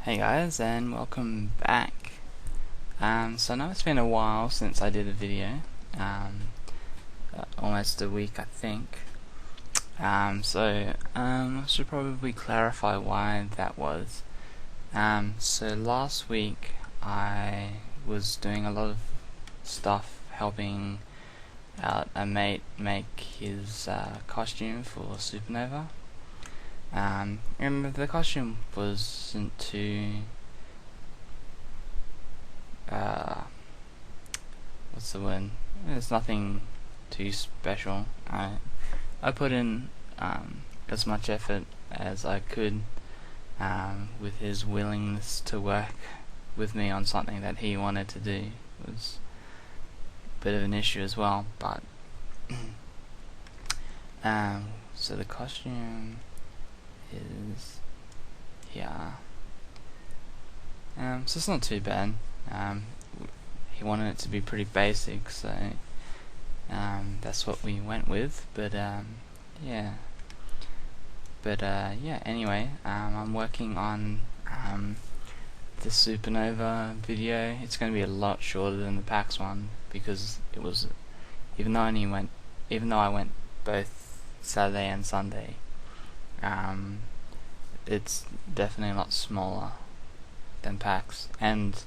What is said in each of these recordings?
Hey guys, and welcome back. So I know it's been a while since I did a video, almost a week I think. I should probably clarify why that was. So last week I was doing a lot of stuff helping out a mate make his costume for Supanova. And the costume wasn't too what's the word? There's nothing too special. I put in as much effort as I could with his willingness to work with me on something that he wanted to do. It was a bit of an issue as well, but so the costume is here. So it's not too bad. He wanted it to be pretty basic, so that's what we went with. But yeah. Anyway, I'm working on the Supanova video. It's going to be a lot shorter than the PAX one because it was, even though I went both Saturday and Sunday. It's definitely a lot smaller than PAX, and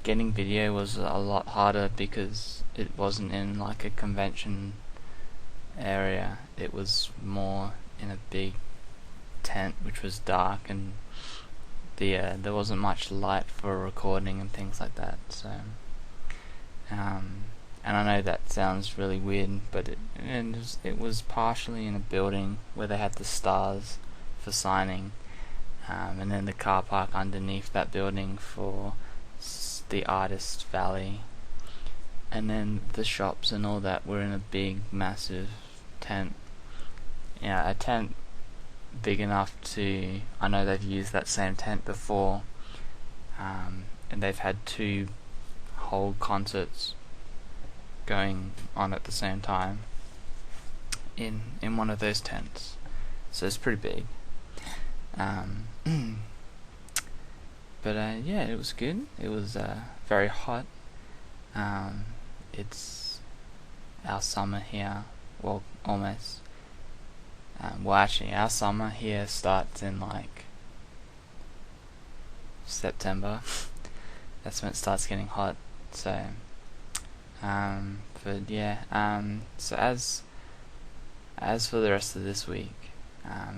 getting video was a lot harder because it wasn't in like a convention area. It was more in a big tent which was dark, and there wasn't much light for recording and things like that. So and I know that sounds really weird, but it was partially in a building where they had the stars for signing, and then the car park underneath that building for the artist valley, and then the shops and all that were in a big massive tent. Yeah, a tent big enough to, I know they've used that same tent before, and they've had two whole concerts going on at the same time in one of those tents, so it's pretty big. But yeah, it was good. It was very hot. It's our summer here, well, almost. Well, actually, our summer here starts in like September. That's when it starts getting hot. So but yeah, so as for the rest of this week,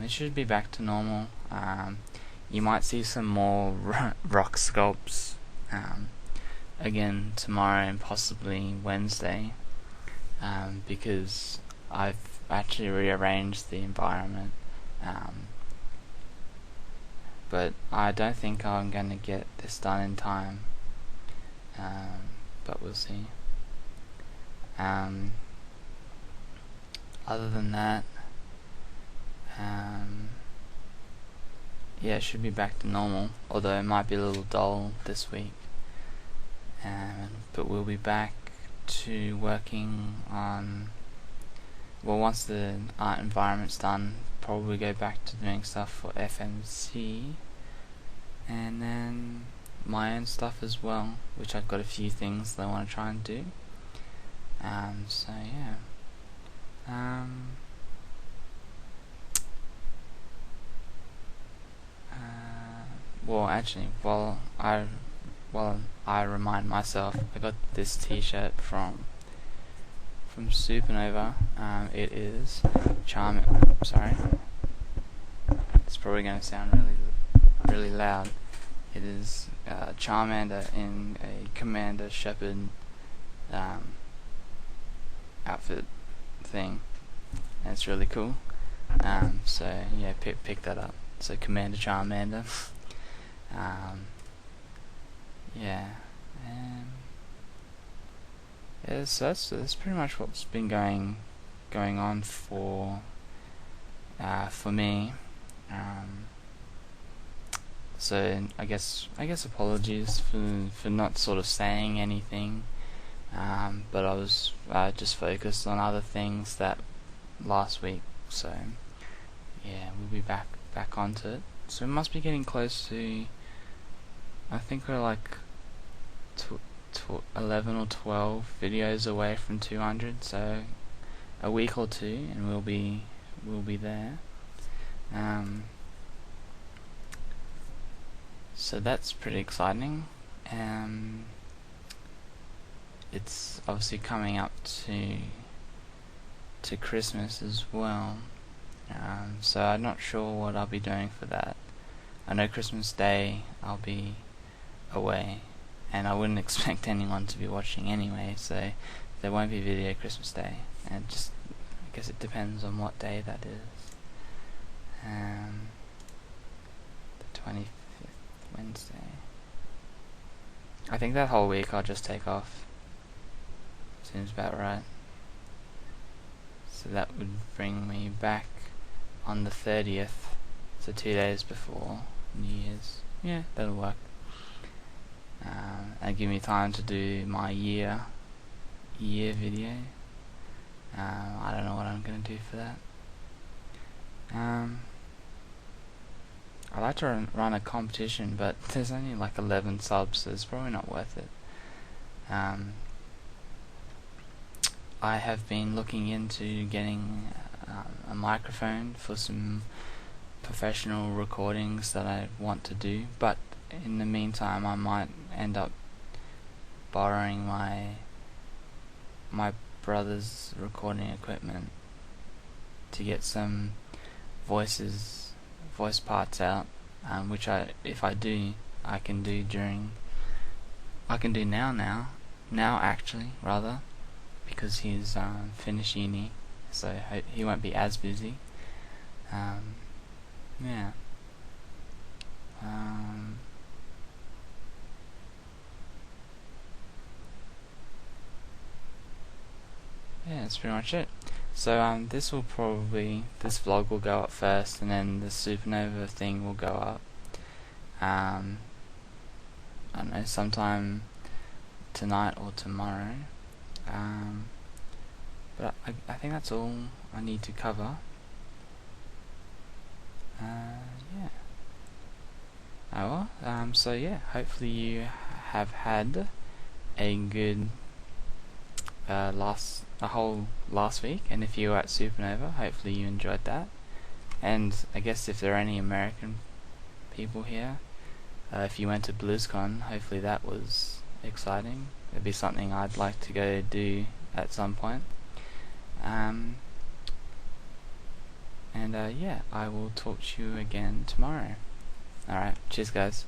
it should be back to normal. You might see some more rock sculpts again tomorrow and possibly Wednesday, because I've actually rearranged the environment, but I don't think I'm going to get this done in time, but we'll see. Other than that, yeah, it should be back to normal, although it might be a little dull this week, but we'll be back to working on, well, once the art environment's done, probably go back to doing stuff for FMC, and then my own stuff as well, which I've got a few things that I want to try and do. So yeah. Well, actually, while I remind myself, I got this T-shirt from Supanova. It is Sorry, it's probably going to sound really loud. It is Charmander in a Commander Shepherd outfit thing, and it's really cool. So yeah, pick that up. So Commander Charmander. Yeah. Yeah, so that's pretty much what's been going on for me. So I guess apologies for not sort of saying anything, but I was just focused on other things that last week. So yeah, we'll be back onto it. So we must be getting close to I think we're like 11 or 12 videos away from 200, so a week or two and we'll be there. So that's pretty exciting. It's obviously coming up to Christmas as well. So I'm not sure what I'll be doing for that. I know Christmas Day I'll be away, and I wouldn't expect anyone to be watching anyway, so there won't be video Christmas Day. And I guess it depends on what day that is. The 25th, Wednesday. I think that whole week I'll just take off. Seems about right. So that would bring me back on the 30th, so 2 days before New Year's. Yeah, that'll work. And give me time to do my year video. I don't know what I'm gonna do for that. I'd like to run a competition, but there's only like 11 subs, so it's probably not worth it. I have been looking into getting a microphone for some professional recordings that I want to do, but in the meantime I might end up borrowing my brother's recording equipment to get some voice parts out, which if I do, I can do now actually, rather, because he's finished uni, so he won't be as busy. Yeah. Yeah, that's pretty much it. So this vlog will go up first, and then the Supanova thing will go up. I don't know, sometime tonight or tomorrow. But I think that's all I need to cover. Yeah. Oh well. So yeah, hopefully you have had a good whole last week, and if you were at Supanova, hopefully you enjoyed that. And I guess if there are any American people here, if you went to BlizzCon, hopefully that was exciting. It'd be something I'd like to go do at some point. Yeah, I will talk to you again tomorrow. Alright, cheers guys.